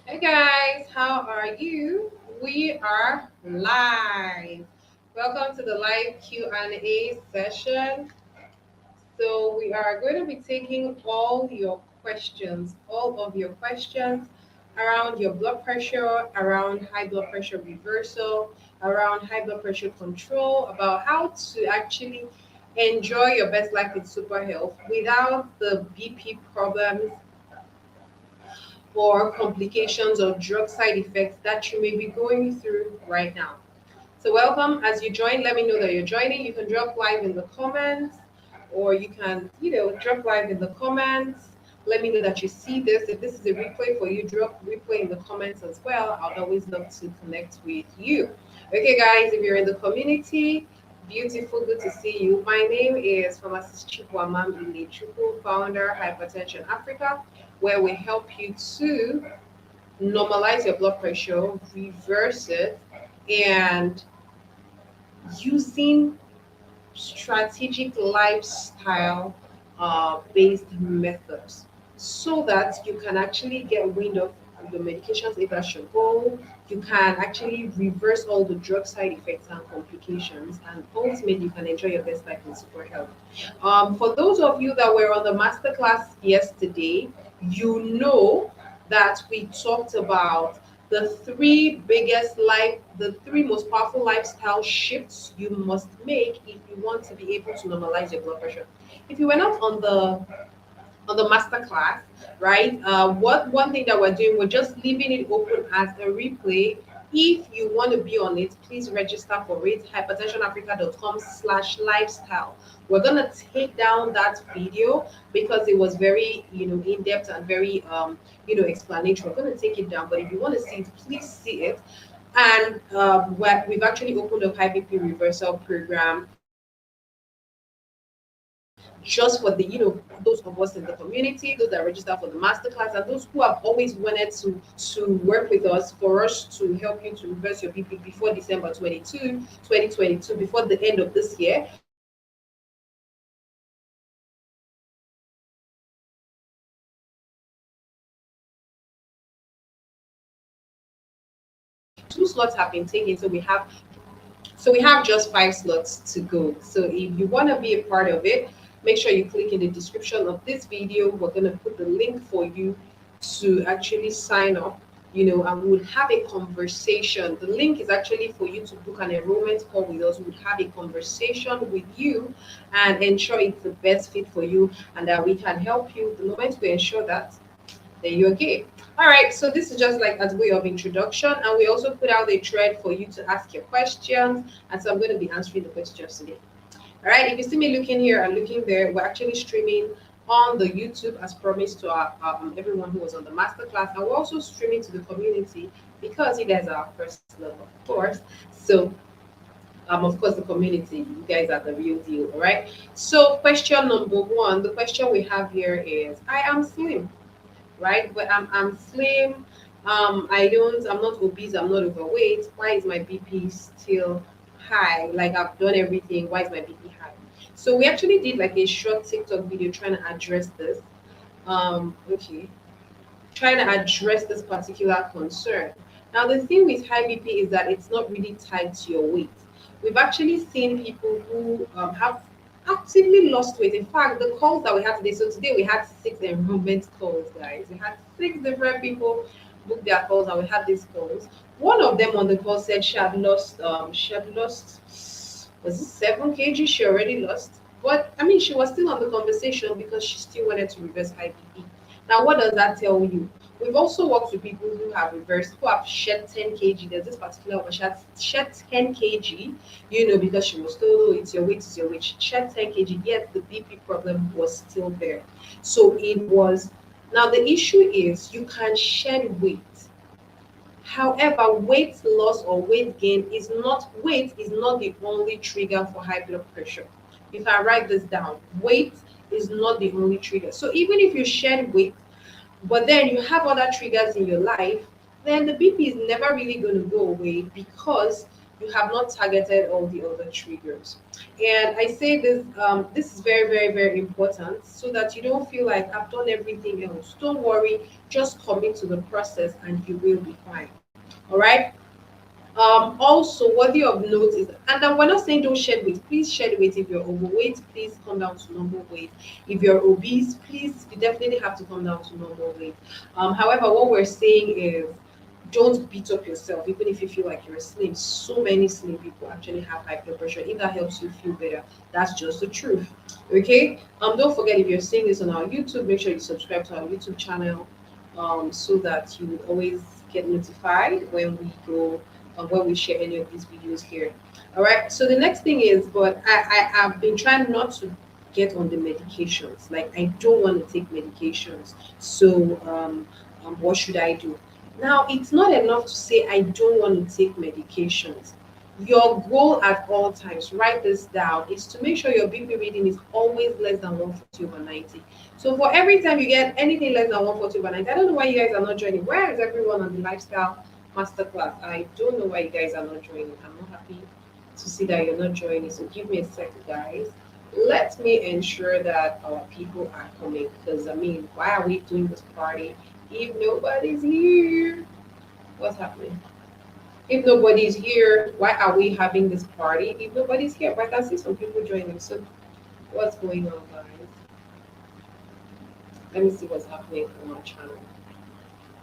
Hey guys, how are you? We are live. Welcome to the live Q&A session. So we are going to be taking all of your questions around your blood pressure, around high blood pressure reversal, around high blood pressure control, about how to actually enjoy your best life in super health without the BP problems or complications or drug side effects that you may be going through right now. So, welcome. As you join, let me know that you're joining. You can drop live in the comments, or you can, drop live in the comments. Let me know that you see this. If this is a replay for you, drop replay in the comments as well. I'd always love to connect with you. Okay, guys, if you're in the community, beautiful, good to see you. My name is Pharmacist Chukwamam Chukwu, founder, Hypertension Africa, where we help you to normalize your blood pressure, reverse it, and using strategic lifestyle based methods so that you can actually get wind of the medications if that's your goal. You can actually reverse all the drug side effects and complications, and ultimately, you can enjoy your best life in super health. For those of you that were on the masterclass yesterday, you know that we talked about the three most powerful lifestyle shifts you must make if you want to be able to normalize your blood pressure. If you were not on the master class, right? What one thing that we're doing, we're just leaving it open as a replay. If you want to be on it, please register for it. hypertensionafrica.com/lifestyle. We're gonna take down that video because it was very, in depth and very, explanatory. We're gonna take it down, but if you want to see it, please see it. And we've actually opened a high BP reversal program just for the those of us in the community, those that register for the masterclass, and those who have always wanted to work with us for us to help you to reverse your BP before December 2022, before the end of this year. Two slots have been taken, so we have just 5 slots to go. So if you want to be a part of it, make sure you click in the description of this video. We're going to put the link for you to actually sign up, and we would have a conversation. The link is actually for you to book an enrollment call with us. We would have a conversation with you and ensure it's the best fit for you and that we can help you. The moment we ensure that, then you're okay. All right, so this is just like as way of introduction, and we also put out a thread for you to ask your questions, and so I'm going to be answering the questions today. All right, if you see me looking here and looking there, we're actually streaming on the YouTube as promised to everyone who was on the masterclass, and we're also streaming to the community because you guys are our first love, of course. So, of course, the community, you guys are the real deal. All right. So, question number one, the question we have here is: I am slim, right? But I'm slim. I'm not obese. I'm not overweight. Why is my BP still high? Like I've done everything. Why is my BP high? So we actually did like a short TikTok video trying to address this. Okay, trying to address this particular concern. Now the thing with high BP is that it's not really tied to your weight. We've actually seen people who have actively lost weight. In fact, the calls that we had today, so today we had 6 enrollment calls, guys. We had 6 different people book their calls and we had these calls. One of them on the call said she had lost, was it 7 kg she already lost? But I mean, she was still on the conversation because she still wanted to reverse high BP. Now, what does that tell you? We've also worked with people who have reversed, who have shed 10 kg. There's this particular one, she had shed 10 kg, because she was told, oh, it's your weight. She shed 10 kg, yet the BP problem was still there. So it was, now the issue is you can shed weight. However, weight loss or weight is not the only trigger for high blood pressure. You can write this down. Weight is not the only trigger. So even if you shed weight, but then you have other triggers in your life, then the BP is never really going to go away because you have not targeted all the other triggers. And I say this, this is very, very, very important, so that you don't feel like I've done everything else. Don't worry, just commit to the process and you will be fine. All right. Also, worthy of note is, and then we're not saying don't shed weight. Please shed weight. If you're overweight, please come down to normal weight. If you're obese, please, you definitely have to come down to normal weight. However, what we're saying is, don't beat up yourself, even if you feel like you're slim. So many slim people actually have high blood pressure. If that helps you feel better, that's just the truth. Okay. Don't forget, if you're seeing this on our YouTube, make sure you subscribe to our YouTube channel, so that you will always get notified when we go, when we share any of these videos here. All right. So the next thing is, but I have been trying not to get on the medications. Like, I don't want to take medications. So what should I do? Now, it's not enough to say I don't want to take medications. Your goal at all times, write this down, is to make sure your BP reading is always less than 140/90. So for every time you get anything less than 140/90, I don't know why you guys are not joining. Where is everyone on the lifestyle masterclass? I don't know why you guys are not joining. I'm not happy to see that you're not joining. So give me a second, guys. Let me ensure that our people are coming, because I mean, why are we doing this party if nobody's here? What's happening? If nobody's here, why are we having this party? If nobody's here, but I can see some people joining. So what's going on, guys? Let me see what's happening on my channel.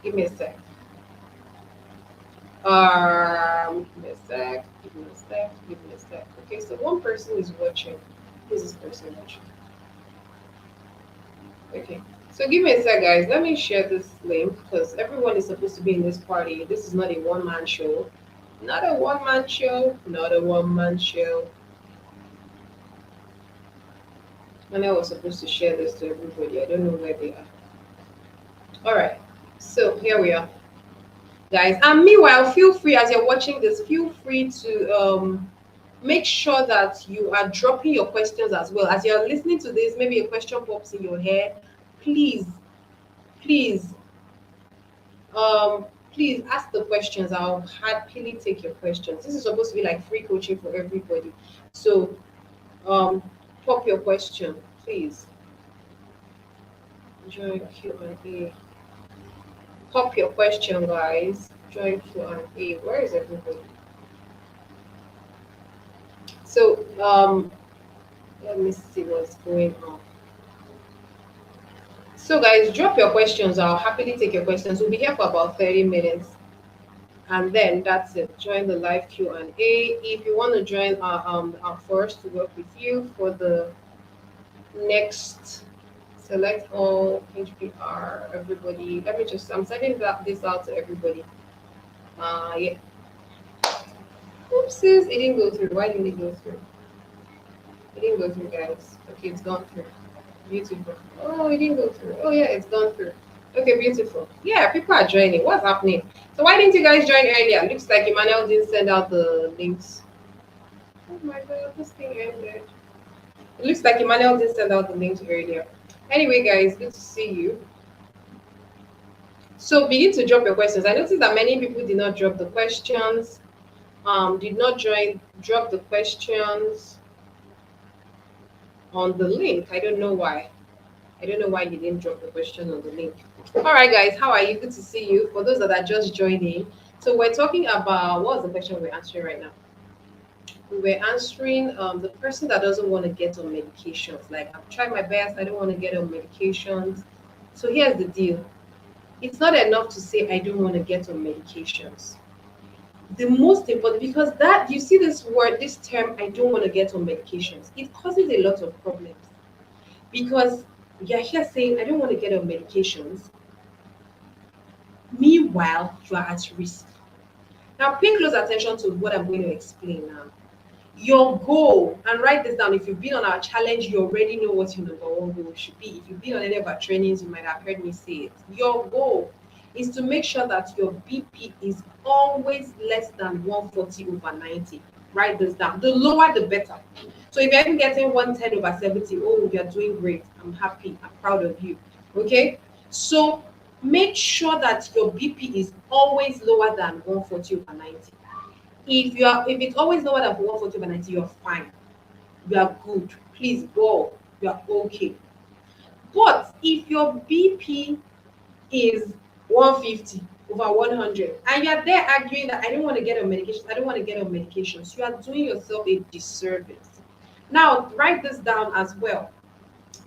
Give me a sec. Give me a sec. Give me a sec. Give me a sec. Okay, so one person is watching. Who's this person watching? Okay. So give me a sec, guys. Let me share this link, because everyone is supposed to be in this party. This is not a one-man show. Not a one-man show. Not a one-man show. And I was supposed to share this to everybody. I don't know where they are. All right. So here we are, guys. And meanwhile, feel free, as you're watching this, feel free to make sure that you are dropping your questions as well. As you're listening to this, maybe a question pops in your head. Please, please, um, please ask the questions. I'll happily take your questions. This is supposed to be like free coaching for everybody. So um, pop your question, please. Join Q&A. Pop your question, guys. Join Q&A. Where is everybody? So let me see what's going on. So guys, drop your questions. I'll happily take your questions. We'll be here for about 30 minutes. And then that's it. Join the live Q&A. If you want to join our first to work with you for the next, select all HPR, everybody. Let me just, I'm sending this out to everybody. Yeah. Oopsies, it didn't go through. Why didn't it go through? It didn't go through, guys. Okay, it's gone through. Beautiful. Oh, it didn't go through. Oh, yeah, it's gone through. Okay, beautiful. Yeah, people are joining. What's happening? So why didn't you guys join earlier? Looks like Emmanuel didn't send out the links. Oh my God, this thing ended. It looks like Emmanuel didn't send out the links earlier. Anyway, guys, good to see you. So begin to drop your questions. I noticed that many people did not drop the questions. Did not drop the questions on the link. I don't know why. I don't know why you didn't drop the question on the link. All right, guys, how are you? Good to see you. For those that are just joining, so we're talking about, what's the question we're answering right now? We're answering the person that doesn't want to get on medications. Like, I've tried my best, I don't want to get on medications. So here's the deal. It's not enough to say I don't want to get on medications. The most important, because that, you see this word, this term, I don't want to get on medications, it causes a lot of problems, because you're here saying I don't want to get on medications, meanwhile you are at risk. Now pay close attention to what I'm going to explain now. Your goal, and write this down, if you've been on our challenge, you already know what your number one goal should be. If you've been on any of our trainings, you might have heard me say it. Your goal is to make sure that your BP is always less than 140/90. Write this down. The lower, the better. So if you're even getting 110/70, oh, you're doing great. I'm happy. I'm proud of you. Okay? So make sure that your BP is always lower than 140/90. If it's always lower than 140 over 90, you're fine. You are good. Please go. You are okay. But if your BP is 150 over 100 and you're there arguing that I don't want to get on medications, I don't want to get on medications, you are doing yourself a disservice. Now, write this down as well.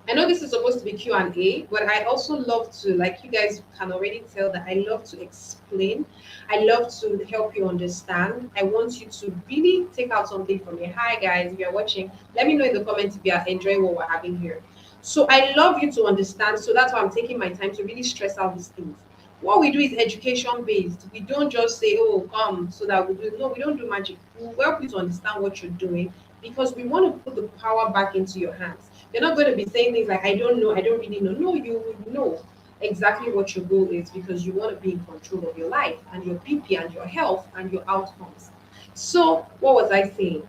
I know this is supposed to be Q&A, but I also love to, like you guys can already tell that I love to explain. I love to help you understand. I want you to really take out something from here. Hi guys, if you're watching, let me know in the comments if you are enjoying what we're having here. So I love you to understand. So that's why I'm taking my time to really stress out these things. What we do is education based. We don't just say, oh, come, so that we do. No, we don't do magic. We help you to understand what you're doing because we want to put the power back into your hands. You're not going to be saying things like, I don't know, I don't really know. No, you will know exactly what your goal is because you want to be in control of your life and your BP and your health and your outcomes. So, what was I saying?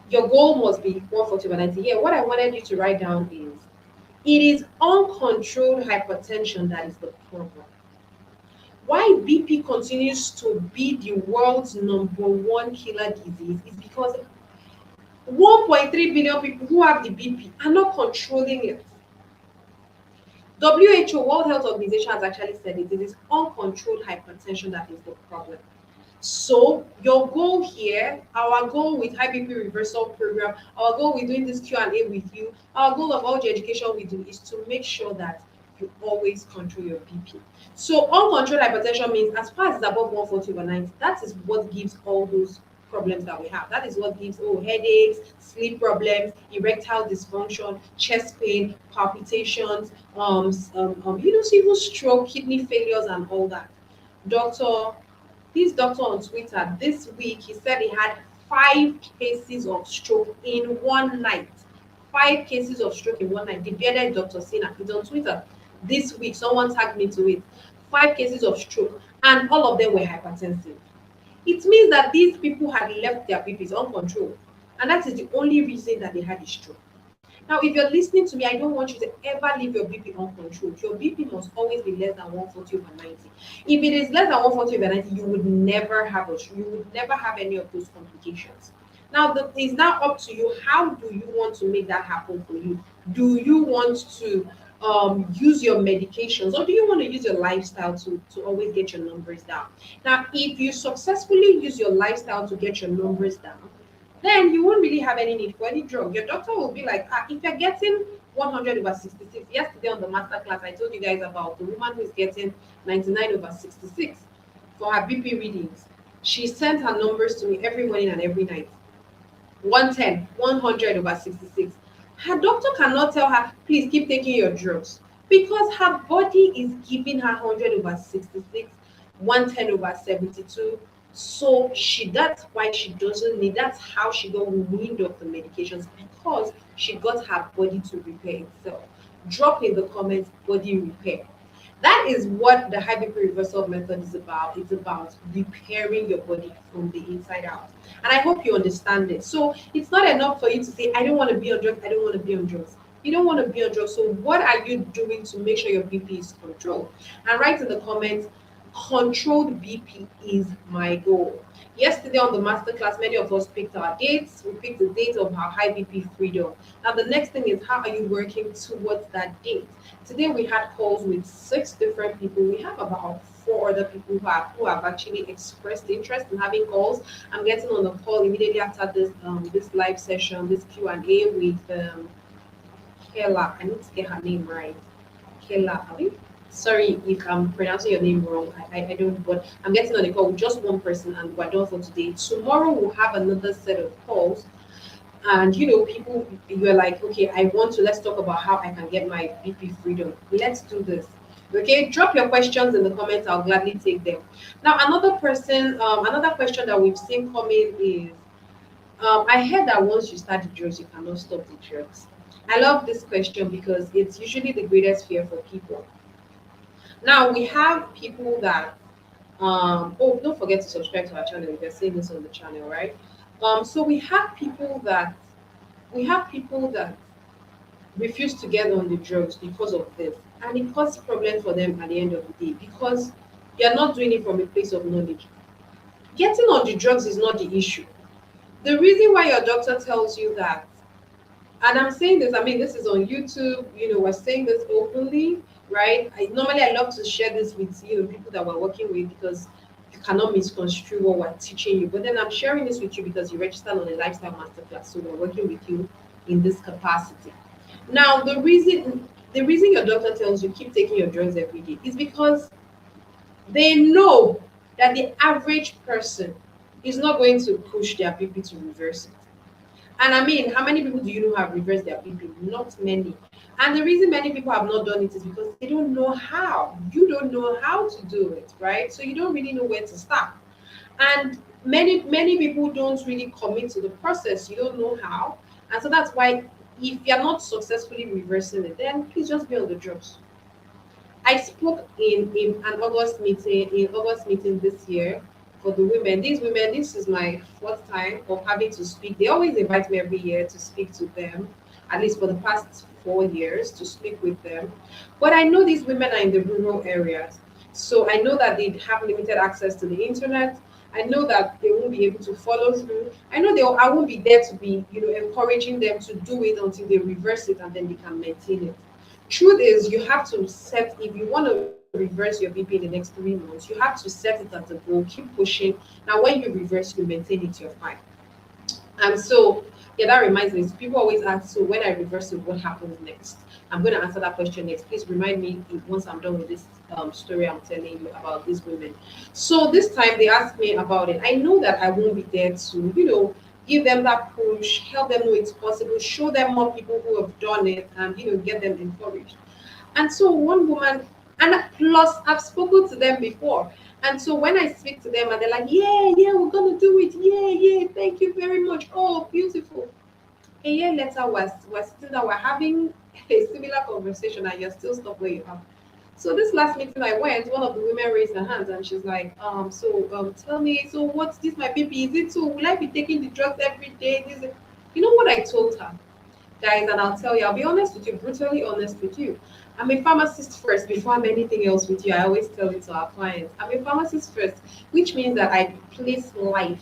Your goal must be 140 over 90. Yeah, what I wanted you to write down is it is uncontrolled hypertension that is the problem. Why BP continues to be the world's number one killer disease is because 1.3 billion people who have the BP are not controlling it. WHO, World Health Organization, has actually said it. It is uncontrolled hypertension that is the problem. So your goal here, our goal with high BP reversal program, our goal with doing this Q&A with you, our goal of all the education we do is to make sure that you always control your BP. So uncontrolled hypertension means as far as it's above 140 over 90, that is what gives all those problems that we have. That is what gives headaches, sleep problems, erectile dysfunction, chest pain, palpitations, even stroke, kidney failures, and all that. Doctor This doctor on Twitter this week, he said he had 5 cases of stroke in one night. 5 cases of stroke in one night. The bearded Dr. Sina is on Twitter this week. Someone tagged me to it. 5 cases of stroke, and all of them were hypertensive. It means that these people had left their BPs uncontrolled, and that is the only reason that they had a stroke. Now, if you're listening to me, I don't want you to ever leave your BP uncontrolled. Your BP must always be less than 140 over 90. If it is less than 140 over 90, you would never have any of those complications. Now, it's now up to you. How do you want to make that happen for you? Do you want to use your medications, or do you want to use your lifestyle to always get your numbers down? Now, if you successfully use your lifestyle to get your numbers down, then you won't really have any need for any drug. Your doctor will be like, if you're getting 100 over 66, yesterday on the master class, I told you guys about the woman who is getting 99 over 66 for her BP readings. She sent her numbers to me every morning and every night. 110, 100 over 66. Her doctor cannot tell her, please keep taking your drugs because her body is giving her 100 over 66, 110 over 72. So that's why she doesn't need, that's how she got weaned off the medications, because she got her body to repair itself. Drop in the comments body repair. That is what the high BP reversal method is about. It's about repairing your body from the inside out. And I hope you understand it. So it's not enough for you to say, I don't want to be on drugs, I don't want to be on drugs. You don't want to be on drugs. So what are you doing to make sure your BP is controlled? And write in the comments, controlled BP is my goal. Yesterday on the masterclass, many of us picked our dates. We picked the date of our high BP freedom. Now, the next thing is, how are you working towards that date? Today, we had calls with 6 different people. We have about 4 other people who have actually expressed interest in having calls. I'm getting on the call immediately after this live session, this Q&A with Kayla. I need to get her name right. Kayla, sorry if I'm pronouncing your name wrong. I don't, but I'm getting on a call with just one person and we're done for today. Tomorrow we'll have another set of calls. And people, you're like, okay, let's talk about how I can get my BP freedom. Let's do this. Okay, drop your questions in the comments. I'll gladly take them. Now, another question that we've seen coming is, I heard that once you start the drugs, you cannot stop the drugs. I love this question because it's usually the greatest fear for people. Now we have people that don't forget to subscribe to our channel if you're seeing this on the channel, right? So we have people that refuse to get on the drugs because of this, and it causes problems for them at the end of the day because you're not doing it from a place of knowledge. Getting on the drugs is not the issue. The reason why your doctor tells you that, and I'm saying this, I mean, this is on YouTube, we're saying this openly, right? Normally I love to share this with people that we're working with, because you cannot misconstrue what we're teaching you. But then I'm sharing this with you because you registered on a lifestyle masterclass, so we're working with you in this capacity. Now, the reason your doctor tells you keep taking your drugs every day is because they know that the average person is not going to push their BP to reverse it. And I mean, how many people do you know have reversed their BP? Not many. And the reason many people have not done it is because they don't know how. You don't know how to do it, right? So you don't really know where to start. And many people don't really commit to the process. You don't know how. And so that's why, if you're not successfully reversing it, then please just be on the drugs. I spoke in an August meeting this year for the women. These women, this is my fourth time of having to speak. They always invite me every year to speak to them, at least for the past 4 years, to speak with them. But I know these women are in the rural areas. So I know that they have limited access to the internet. I know that they won't be able to follow through. I know I won't be there to be, encouraging them to do it until they reverse it and then they can maintain it. Truth is, you have to set, if you want to reverse your BP in the next 3 months, you have to set it as a goal, keep pushing. Now, when you reverse, you maintain it, you're fine. And so, yeah, that reminds me. So people always ask, so when I reverse it, what happens next? I'm going to answer that question next. Please remind me once I'm done with this story I'm telling you about these women. So this time they asked me about it. I know that I won't be there to, give them that push, help them know it's possible, show them more people who have done it, and get them encouraged. And so one woman, and plus I've spoken to them before. And so when I speak to them and they're like, yeah, yeah, we're gonna do it. Yeah, yeah, thank you very much. Oh, beautiful. A year later, we're sitting down, we're having a similar conversation, and you're still stuck where you are. So this last meeting I went, one of the women raised her hands and she's like, tell me, so what's this my baby? Is it so? Will I be taking the drugs every day? You know what I told her? Guys, and I'll tell you, I'll be honest with you, brutally honest with you. I'm a pharmacist first before I'm anything else with you. I always tell it to our clients. I'm a pharmacist first, which means that I place life.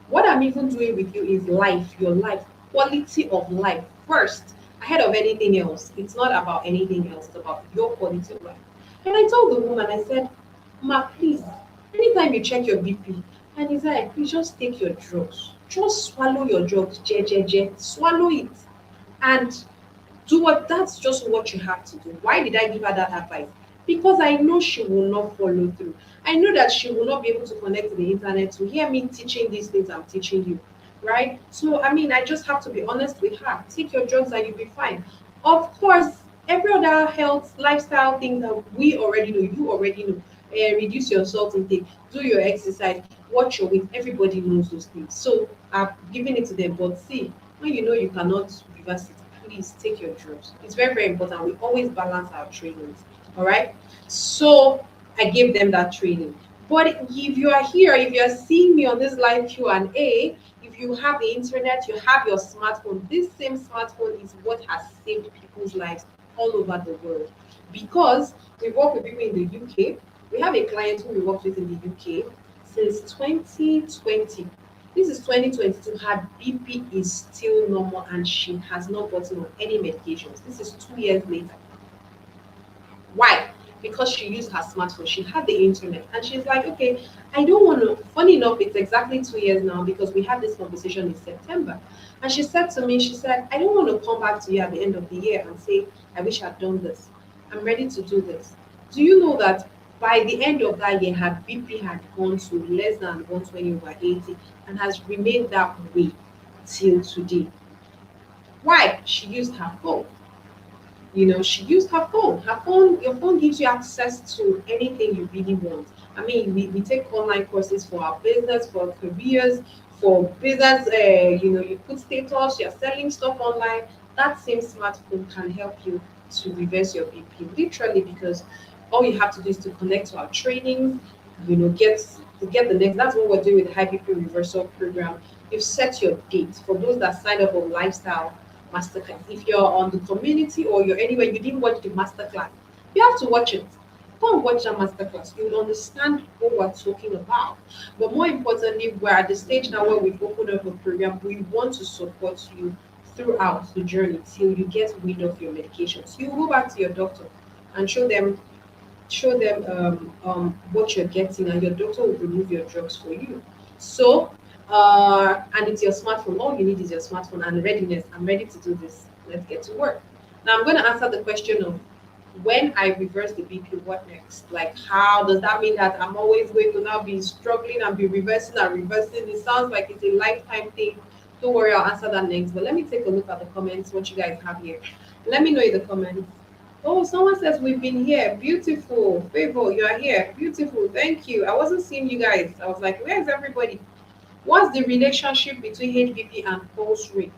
What I'm even doing with you is life, your life, quality of life first, ahead of anything else. It's not about anything else, it's about your quality of life. And I told the woman, I said, Ma, please, anytime you check your BP, and he's like, please just take your drugs. Just swallow your drugs, swallow it. And do what that's just what you have to do. Why did I give her that advice? Because I know she will not follow through. I know that she will not be able to connect to the internet to hear me teaching these things I'm teaching you. Right? So I mean, I just have to be honest with her. Take your drugs and you'll be fine. Of course, every other health lifestyle thing that we already know, you already know. Reduce your salt intake, do your exercise, watch your weight. Everybody knows those things. So I've given it to them. But see, when you know you cannot reverse it, please take your drugs. It's very, very important. We always balance our trainings. All right. So I gave them that training. But if you are here, if you are seeing me on this live Q&A, if you have the internet, you have your smartphone, this same smartphone is what has saved people's lives all over the world. Because we work with people in the UK. We have a client who we worked with in the UK since 2020. This is 2022. Her BP is still normal and she has not gotten on any medications. This is 2 years later. Why? Because she used her smartphone. She had the internet. And she's like, okay, I don't want to. Funny enough, it's exactly 2 years now because we had this conversation in September. And she said to me, she said, I don't want to come back to you at the end of the year and say, I wish I'd done this. I'm ready to do this. Do you know that by the end of that year, her BP had gone to less than 120/80 and has remained that way till today? Why? She used her phone. She used her phone. Your phone gives you access to anything you really want. I mean, we take online courses for our business, for careers, for business. You put status, you're selling stuff online. That same smartphone can help you to reverse your BP, literally, because all you have to do is to connect to our trainings, get the next. That's what we're doing with the High BP Reversal Program. You've set your date for those that signed up on Lifestyle Masterclass. If you're on the community or you're anywhere, you didn't watch the masterclass, you have to watch it. Go and watch that masterclass. You will understand what we're talking about. But more importantly, we're at the stage now where we've opened up a program. We want to support you throughout the journey till you get rid of your medications. You go back to your doctor and show them what you're getting, and your doctor will remove your drugs for you. So, and it's your smartphone. All you need is your smartphone and readiness. I'm ready to do this. Let's get to work. Now, I'm going to answer the question of when I reverse the BP, what next? Like, how does that mean that I'm always going to now be struggling and be reversing and reversing? It sounds like it's a lifetime thing. Don't worry, I'll answer that next. But let me take a look at the comments, what you guys have here. Let me know in the comments. Oh, someone says we've been here. Beautiful. Favor, you are here. Beautiful. Thank you. I wasn't seeing you guys. I was like, where's everybody? What's the relationship between HBP and pulse rate?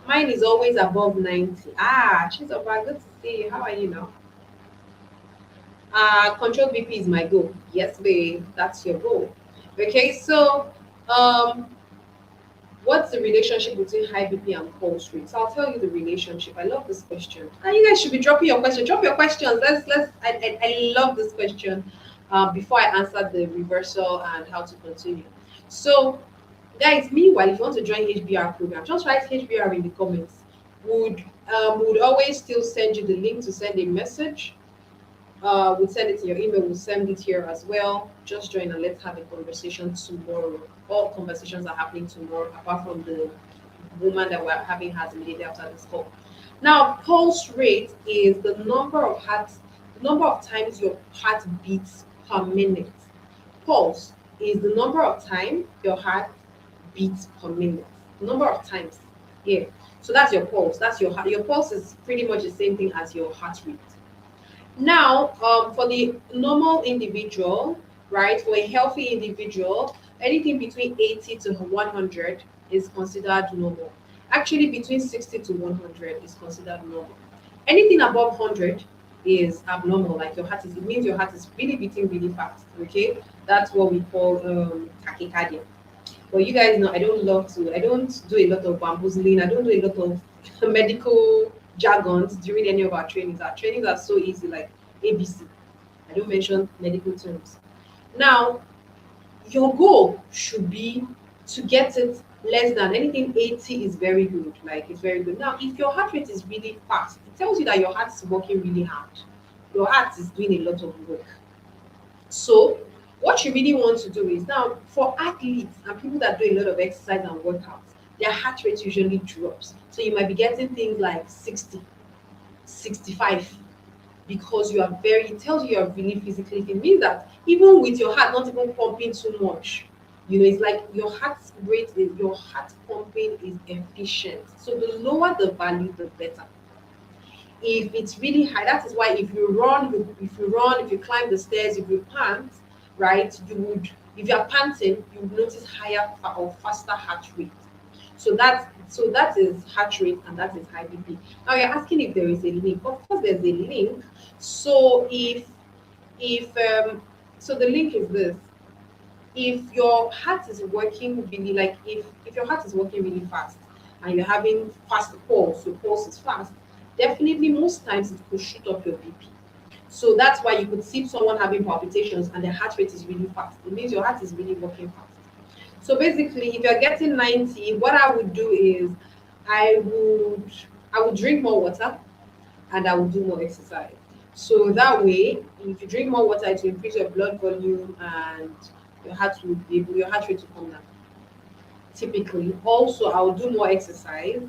Mine is always above 90. Ah, she's over. Good to see you. How are you now? Control BP is my goal. Yes, babe. That's your goal. Okay, so um what's the relationship between high BP and pulse rate? So I'll tell you the relationship. I love this question. And you guys should be dropping your question. Drop your questions. I love this question. Before I answer the reversal and how to continue. So, guys, meanwhile, if you want to join HBR program, just write HBR in the comments. Would always still send you the link to send a message. We'll send it to your email. We'll send it here as well. Just join and let's have a conversation tomorrow. All conversations are happening tomorrow, apart from the woman that we're having has immediately after this call. Now, pulse rate is the number of times your heart beats per minute. Pulse is the number of time your heart beats per minute. Number of times. Yeah. So that's your pulse. That's your heart. Your pulse is pretty much the same thing as your heart rate. Now, for the normal individual, right, for a healthy individual, anything between 80 to 100 is considered normal. Actually, between 60 to 100 is considered normal. Anything above 100 is abnormal, like your heart is, it means your heart is really beating really fast, okay? That's what we call tachycardia. But you guys know I don't do a lot of bamboozling, I don't do a lot of medical jargons during any of our trainings. Our trainings are so easy, like ABC. I don't mention medical terms. Now, your goal should be to get it less than anything 80 is very good. Like it's very good. Now, if your heart rate is really fast, it tells you that your heart is working really hard. Your heart is doing a lot of work. So, what you really want to do is now for athletes and people that do a lot of exercise and workouts, their heart rate usually drops. So you might be getting things like 60, 65, because you are very, it tells you you're really physically fit. It means that even with your heart not even pumping too much, you know, it's like your heart rate is, your heart pumping is efficient. So the lower the value, the better. If it's really high, that is why if you climb the stairs, if you pant, right, you would, if you are panting, you would notice higher or faster heart rate. So that is heart rate and that is high BP. Now you're asking if there is a link. Of course, there's a link. So if so the link is this. If your heart is working really, like if your heart is working really fast and you're having fast pulse, your pulse is fast, definitely most times it could shoot up your BP. So that's why you could see someone having palpitations and their heart rate is really fast. It means your heart is really working fast. So basically, if you're getting 90, what I would do is I would I would drink more water and I would do more exercise. So that way, if you drink more water, it will increase your blood volume and your heart rate to come down. Typically, also I will do more exercise.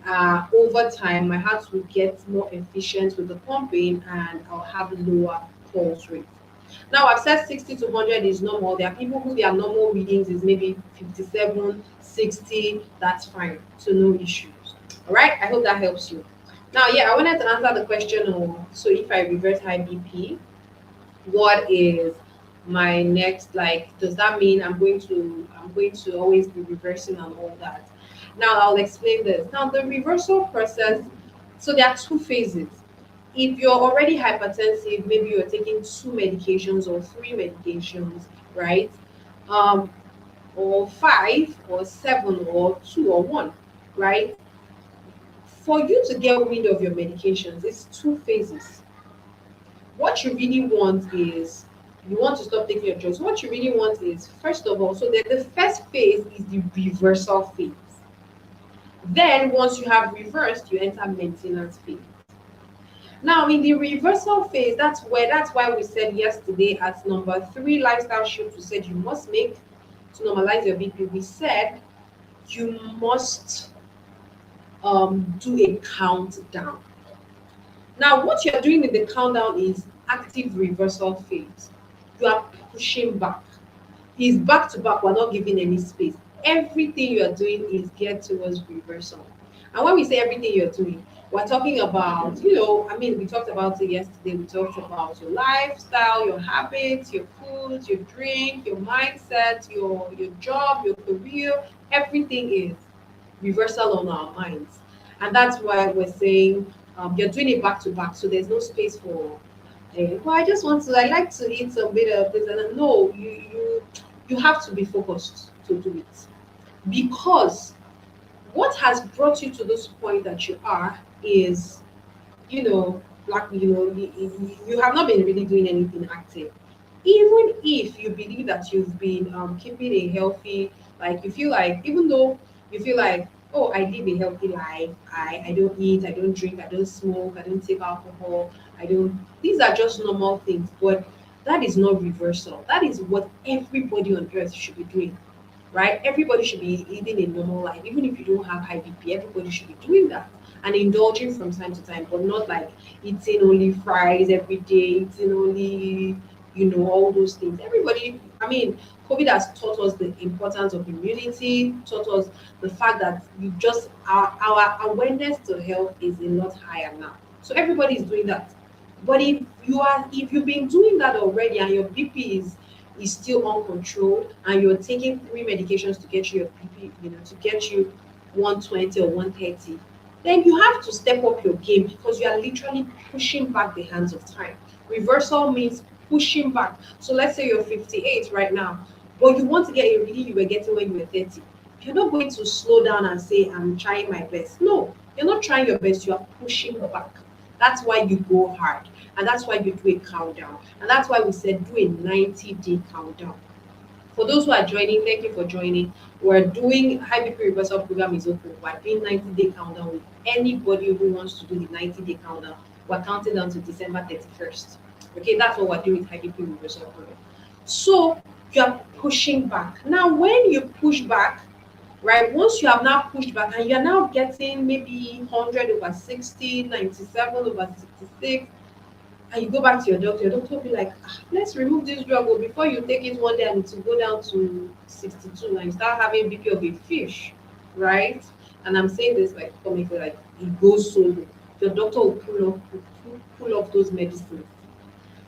Over time, my heart will get more efficient with the pumping, and I'll have lower pulse rate. Now, I've said 60 to 100 is normal. There are people who their normal readings is maybe 57, 60. That's fine. So no issues. All right. I hope that helps you. Now, yeah, I wanted to answer the question of, so if I reverse high BP, what is my next, like, does that mean I'm going to always be reversing and all that? Now I'll explain this. Now the reversal process, so there are two phases. If you're already hypertensive, maybe you're taking two medications or three medications, right? Um, or five or seven or two or one, right? For you to get rid of your medications, it's two phases. what you really want is you want to stop taking your drugs. What you really want is, first of all, so the first phase is the reversal phase. Then once you have reversed, you enter maintenance phase. Now in the reversal phase, that's why we said yesterday at number three lifestyle shift, we said you must make to normalize your BP. We said you must do a countdown. Now, what you're doing in the countdown is active reversal phase. You are pushing back. It's back to back. We're not giving any space. Everything you are doing is geared towards reversal. And when we say everything you're doing, we're talking about, I mean, we talked about it yesterday. We talked about your lifestyle, your habits, your food, your drink, your mindset, your job, your career. Everything is reversal on our minds. And that's why we're saying you're doing it back to back. So there's no space for, well, I like to eat some bit of this. And no, you have to be focused to do it. Because what has brought you to this point that you are is, like, you have not been really doing anything active. Even if you believe that you've been keeping a healthy, like you feel like, even though you feel like, oh, I live a healthy life, I don't eat, I don't drink, I don't smoke, I don't take alcohol, I don't, these are just normal things, but that is not reversal. That is what everybody on earth should be doing, right? Everybody should be living a normal life. Even if you don't have high BP, everybody should be doing that and indulging from time to time, but not like eating only fries every day, eating only, all those things. Everybody, I mean, COVID has taught us the importance of immunity, taught us the fact that you just, our awareness to health is a lot higher now. So everybody is doing that. But if you've been doing that already and your BP is still uncontrolled and you're taking three medications to get you your BP, to get you 120 or 130, then you have to step up your game because you are literally pushing back the hands of time. Reversal means pushing back. So let's say you're 58 right now, but you want to get a reading you were getting when you were 30. You're not going to slow down and say, I'm trying my best. No, you're not trying your best, you are pushing back. That's why you go hard. And that's why you do a countdown. And that's why we said do a 90-day countdown. For those who are joining, thank you for joining. We're doing high BP reversal program is open. We're doing 90-day countdown with anybody who wants to do the 90-day countdown. We're counting down to December 31st. Okay, that's what we're doing with high BP reversal program. So you're pushing back. Now, when you push back, right, once you have now pushed back and you're now getting maybe 100 over 60, 97 over 66, and you go back to your doctor will be like, let's remove this drug. Or before you take it one day and to go down to 62 and you start having BP of a fish, right? And I'm saying this like comically, like it goes so low. Your doctor will pull off those medicines.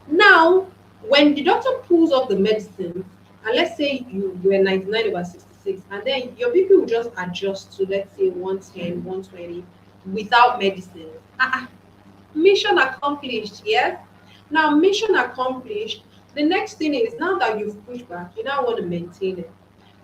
Now, when the doctor pulls off the medicine, and let's say you were 99 over 66, and then your BP will just adjust to, let's say, 110, 120 without medicine. Mission accomplished, yes? Now, mission accomplished. The next thing is, now that you've pushed back, you now want to maintain it.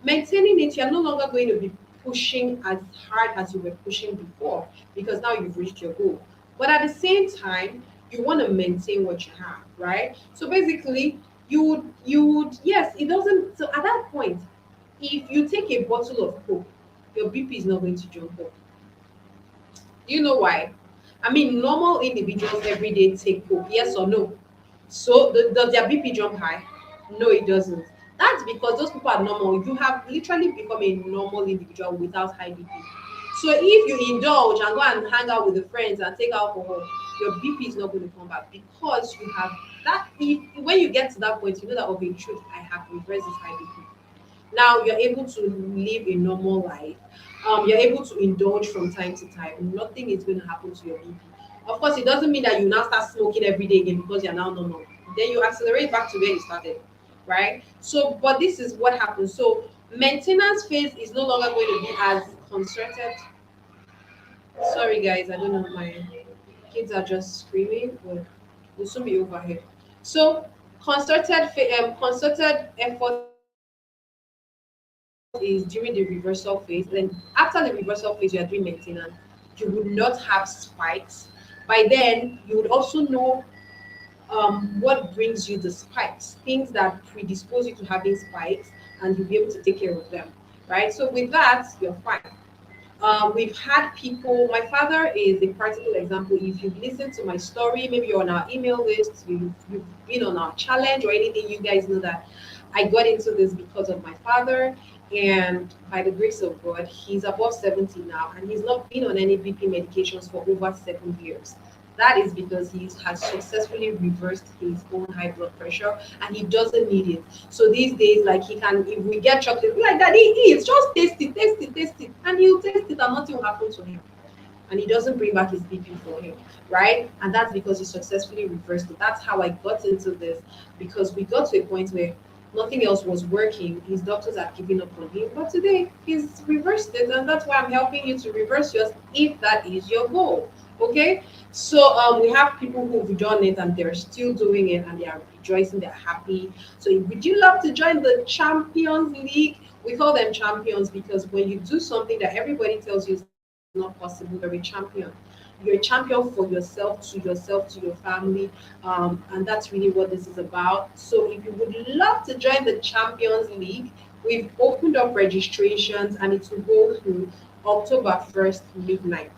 Maintaining it, you're no longer going to be pushing as hard as you were pushing before because now you've reached your goal. But at the same time, you want to maintain what you have, right? So basically, you would, yes, it doesn't. So at that point, if you take a bottle of Coke, your BP is not going to jump up. Do you know why? I mean, normal individuals every day take Coke, yes or no? So does their BP jump high? No, it doesn't. That's because those people are normal. You have literally become a normal individual without high BP. So if you indulge and go and hang out with the friends and take alcohol, your BP is not going to come back because you have that. If when you get to that point, you know that, okay, truth, I have reversed this high BP. Now you're able to live a normal life. You're able to indulge from time to time. Nothing is going to happen to your BP. Of course, it doesn't mean that you now start smoking every day again because you're now normal. Then you accelerate back to where you started, right? So, but this is what happens. So, maintenance phase is no longer going to be as concerted. Sorry, guys, I don't know. My kids are just screaming, but we'll soon be over here. So, concerted effort is during the reversal phase. Then after the reversal phase, you are doing maintenance. You would not have spikes. By then, you would also know what brings you the spikes, things that predispose you to having spikes, and you'll be able to take care of them, right? So with that, you're fine. We've had people, my father is a practical example. If you've listened to my story, maybe you're on our email list, you've been on our challenge or anything, you guys know that I got into this because of my father. And by the grace of God, he's above 70 now, and he's not been on any BP medications for over 7 years. That is because he has successfully reversed his own high blood pressure, and he doesn't need it. So these days, like, he can, if we get chocolate, be like, Daddy, eat, just taste it, taste it, taste it. And he'll taste it and nothing will happen to him. And he doesn't bring back his BP for him, right? And that's because he successfully reversed it. That's how I got into this, because we got to a point where nothing else was working. His doctors had given up on him, but today he's reversed it, and that's why I'm helping you to reverse yours if that is your goal. Okay, so we have people who've done it and they're still doing it and they are rejoicing, they're happy. So would you love to join the Champions League? We call them champions because when you do something that everybody tells you is not possible, you're a champion. You're a champion for yourself, to your family, and that's really what this is about. So if you would love to join the Champions League, we've opened up registrations and it will go through October 1st midnight.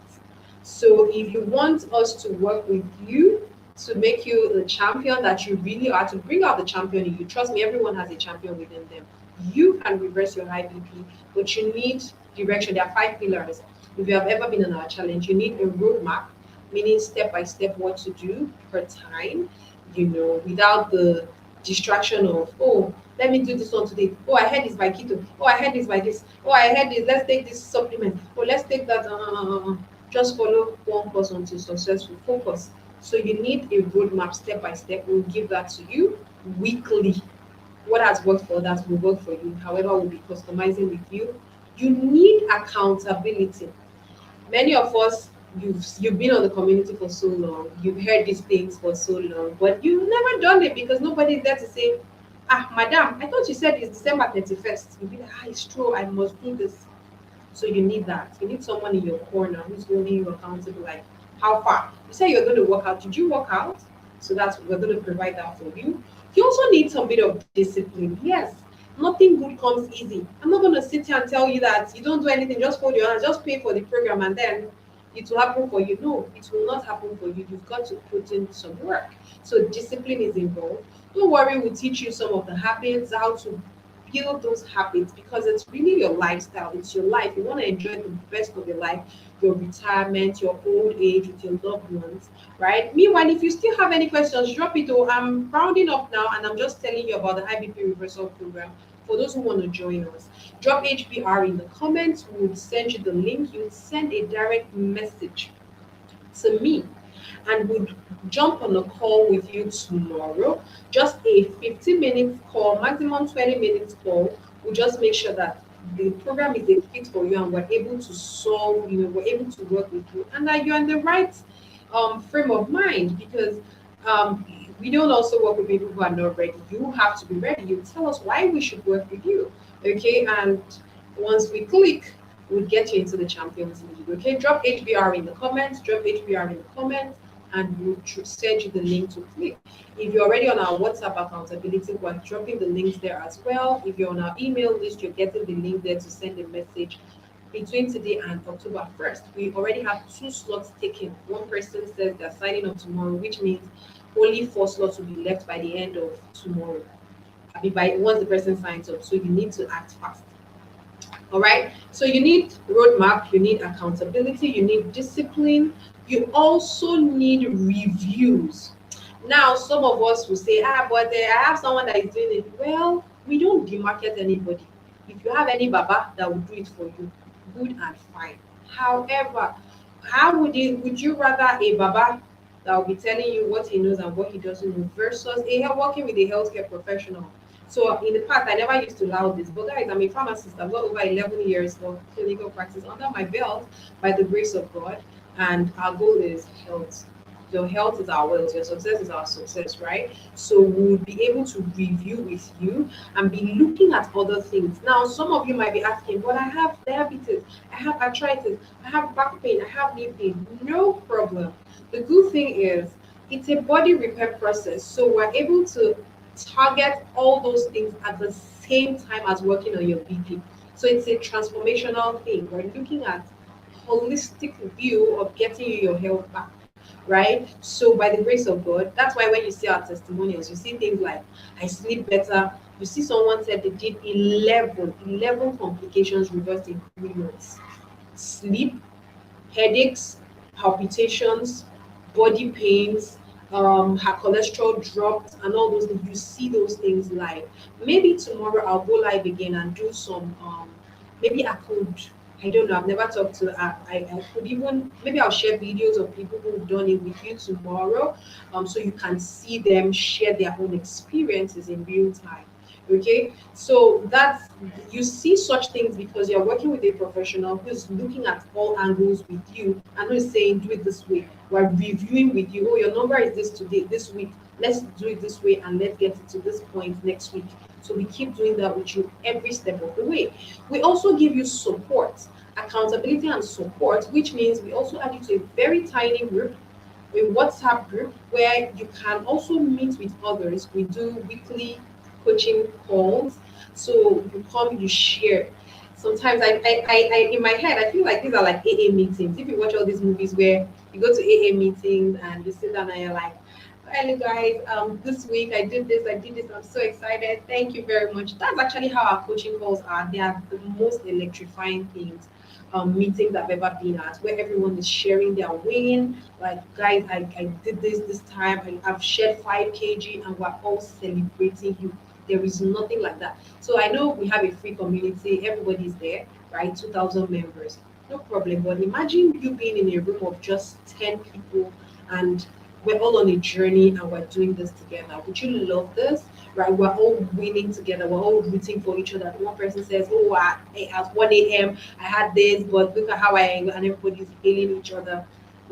So if you want us to work with you to make you the champion that you really are, to bring out the champion in you, trust me, everyone has a champion within them. You can reverse your high BP, but you need direction. There are 5 pillars. If you have ever been on our challenge, you need a roadmap, meaning step by step what to do per time, without the distraction of, oh, let me do this one today. Oh, I heard this by keto. Oh, I heard this by this. Oh, I heard this. Let's take this supplement. Oh, let's take that. Just follow one course until successful. Focus. So you need a roadmap step by step. We'll give that to you weekly. What has worked for others will work for you. However, we'll be customizing with you. You need accountability. Many of us, you've been on the community for so long, you've heard these things for so long, but you've never done it because nobody's there to say, ah, madam, I thought you said it's December 31st. You'll be like, ah, it's true, I must do this. So you need that. You need someone in your corner who's holding you accountable. Like, how far? You say you're going to work out. Did you work out? So that's we're going to provide that for you. You also need some bit of discipline. Yes, nothing good comes easy. I'm not going to sit here and tell you that you don't do anything. Just hold your hands. Just pay for the program, and then it will happen for you. No, it will not happen for you. You've got to put in some work. So discipline is involved. Don't worry, we'll teach you some of the habits, how to build those habits, because it's really your lifestyle, it's your life. You want to enjoy the best of your life, your retirement, your old age with your loved ones, right? Meanwhile, if you still have any questions, drop it. Oh, I'm rounding up now and I'm just telling you about the high BP reversal program. For those who want to join us, drop HBR in the comments. We'll send you the link. You'll send a direct message to me and we'll jump on a call with you tomorrow. Just a 15-minute call, maximum 20 minutes call. We'll just make sure that the program is a fit for you and we're able to solve, we're able to work with you and that you're in the right frame of mind, because we don't also work with people who are not ready. You have to be ready. You tell us why we should work with you. Okay, and once we click, we'll get you into the Champions League. Okay, drop HBR in the comments, and we'll send you the link to click. If you're already on our WhatsApp accountability, we're dropping the links there as well. If you're on our email list, you're getting the link there to send a message. Between today and October 1st, we already have 2 slots taken. One person says they're signing up tomorrow, which means only 4 slots will be left by the end of tomorrow. By once the person signs up, so you need to act fast. All right, so you need roadmap, you need accountability, you need discipline, you also need reviews. Now some of us will say, but I have someone that is doing it. Well, we don't demarket anybody. If you have any baba that will do it for you, good and fine. However, how would you rather a baba that will be telling you what he knows and what he doesn't know versus working with a healthcare professional? So in the past, I never used to allow this, but guys, I'm a pharmacist. I've got over 11 years of clinical practice under my belt by the grace of God. And our goal is health. Your health is our wealth. Your success is our success, right? So we'll be able to review with you and be looking at other things. Now, some of you might be asking, but I have diabetes, I have arthritis, I have back pain, I have knee pain. No problem. The good thing is, It's a body repair process. So we're able to target all those things at the same time as working on your BP. So it's a transformational thing. We're looking at holistic view of getting you your health back, right? So by the grace of God, that's why when you see our testimonials, you see things like I sleep better. You see someone said they did 11 complications reversed in 3 months. Sleep, headaches, palpitations, body pains, her cholesterol dropped, and all those things. You see those things live. Maybe tomorrow I'll go live again and do some. Maybe I could. I don't know. I've never talked to. I could even maybe I'll share videos of people who've done it with you tomorrow, so you can see them share their own experiences in real time. Okay, so that's you see such things because you're working with a professional who's looking at all angles with you and who's saying do it this way. We're reviewing with you. Oh, your number is this today, this week. Let's do it this way and let's get it to this point next week. So we keep doing that with you every step of the way. We also give you support, accountability and support, which means we also add you to a very tiny group, a WhatsApp group where you can also meet with others. We do weekly coaching calls. So you come, you share. Sometimes I in my head, I feel like these are like AA meetings. If you watch all these movies where you go to AA meetings and you sit down and you're like, hello guys, this week I did this, I'm so excited. Thank you very much. That's actually how our coaching calls are. They are the most electrifying things. Meetings I've ever been at where everyone is sharing their win. Like, guys, I did this time. I've shared 5 kg and we're all celebrating you. There is nothing like that. So I know we have a free community, everybody's there, right? 2,000 members. No problem. But imagine you being in a room of just 10 people and we're all on a journey and we're doing this together. Would you love this? Right? We're all winning together. We're all rooting for each other. One person says, oh, at 1 a.m. I had this, but look at how I am, and everybody's hailing each other.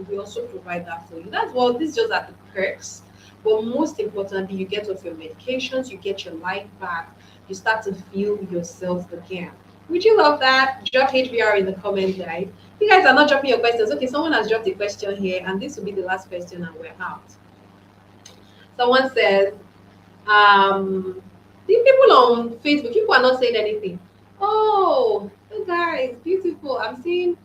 We also provide that for you. That's well, this just are the perks. But most importantly, you get off your medications, you get your life back, you start to feel yourself again. Would you love that? Drop HBR in the comment, guys. You guys are not dropping your questions. Okay, someone has dropped a question here, and this will be the last question, and we're out. Someone says, the people on Facebook, people are not saying anything. Oh, you guys, beautiful. I'm seeing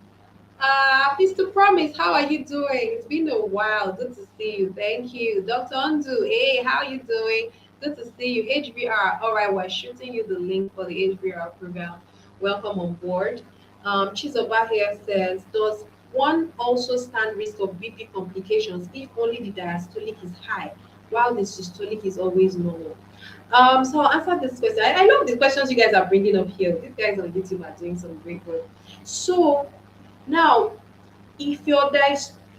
Mr. Promise, how are you doing? It's been a while. Good to see you. Thank you. Dr. Undu, hey, how you doing? Good to see you. HBR. All right, we're shooting you the link for the HBR program. Welcome on board. Chizoba here says, does one also stand risk of BP complications if only the diastolic is high, while the systolic is always normal? So I'll answer this question. I love the questions you guys are bringing up here. These guys on YouTube are doing some great work. So now, if you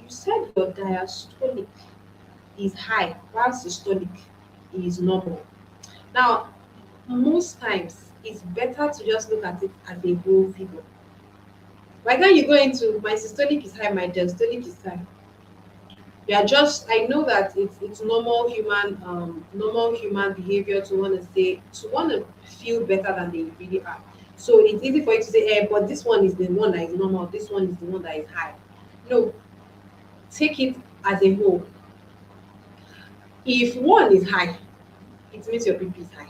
said your diastolic is high while systolic is normal. Now, most times it's better to just look at it as a whole figure. By the time you go into my systolic is high, my diastolic is high. You are just I know that it's normal human behavior to want to say to want to feel better than they really are. So it's easy for you to say, but this one is the one that is normal, this one is the one that is high. No, take it as a whole. If one is high, it means your BP is high.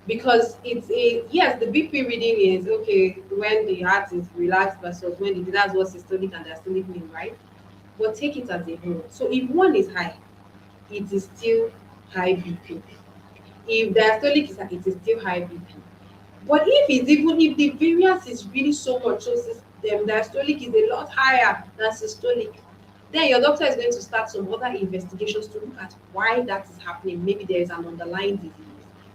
Because it's a yes, the BP reading is okay when the heart is relaxed versus when that's what systolic and diastolic mean, right? But take it as a whole. So if one is high, it is still high BP. If diastolic is high, it is still high BP. But if the variance is really so much, so diastolic is a lot higher than systolic, then your doctor is going to start some other investigations to look at why that is happening. Maybe there is an underlying disease,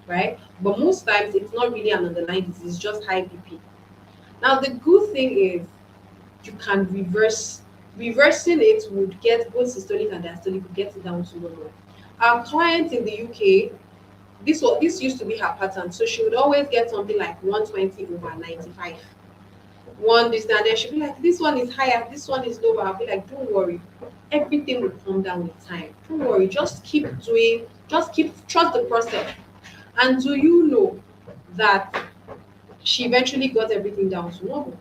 right? But most times it's not really an underlying disease, it's just high BP. Now the good thing is you can reversing it would get both systolic and diastolic would get it down to normal. Our client in the UK, this used to be her pattern, so she would always get something like 120/95. One this and then she'd be like, this one is higher, this one is lower. I'll be like, don't worry, everything will come down with time. Don't worry, just keep doing, trust the process. And do you know that she eventually got everything down to normal?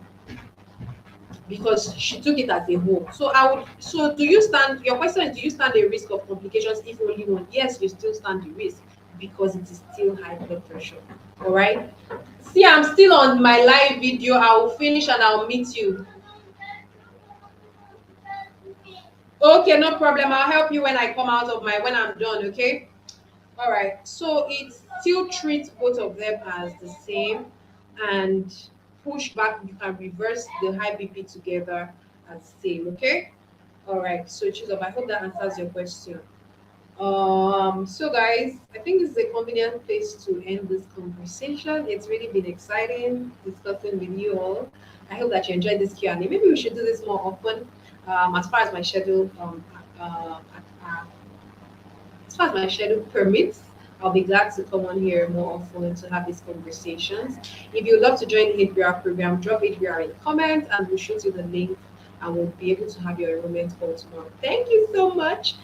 because she took it as a whole. So I would. So do you stand? Your question is: do you stand a risk of complications if only one? Yes, you still stand the risk because it is still high blood pressure. All right. See, I'm still on my live video. I will finish and I'll meet you. Okay, no problem. I'll help you when I come out of my when I'm done. Okay. All right. So it still treats both of them as the same, and push back. You can reverse the high BP together as same. Okay. All right. So choose up. I hope that answers your question. So guys, I think this is a convenient place to end this conversation. It's really been exciting discussing with you all. I hope that you enjoyed this Q&A. Maybe we should do this more often. As far as my schedule uh, uh, as far as my schedule permits, I'll be glad to come on here more often to have these conversations. If you'd love to join the HBR program, drop HBR in the comments and we'll shoot you the link and we'll be able to have your enrollment call tomorrow. Thank you so much.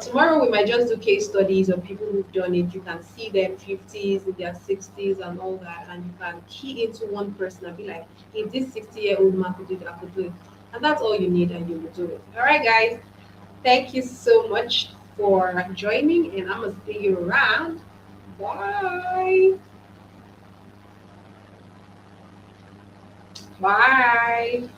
Tomorrow we might just do case studies of people who've done it. You can see them 50s, in their 60s and all that, and you can key into one person and be like, if this 60-year-old man could do it, I could do it. And that's all you need and you will do it. All right, guys. Thank you so much for joining, and I'm gonna see you around. Bye. Bye.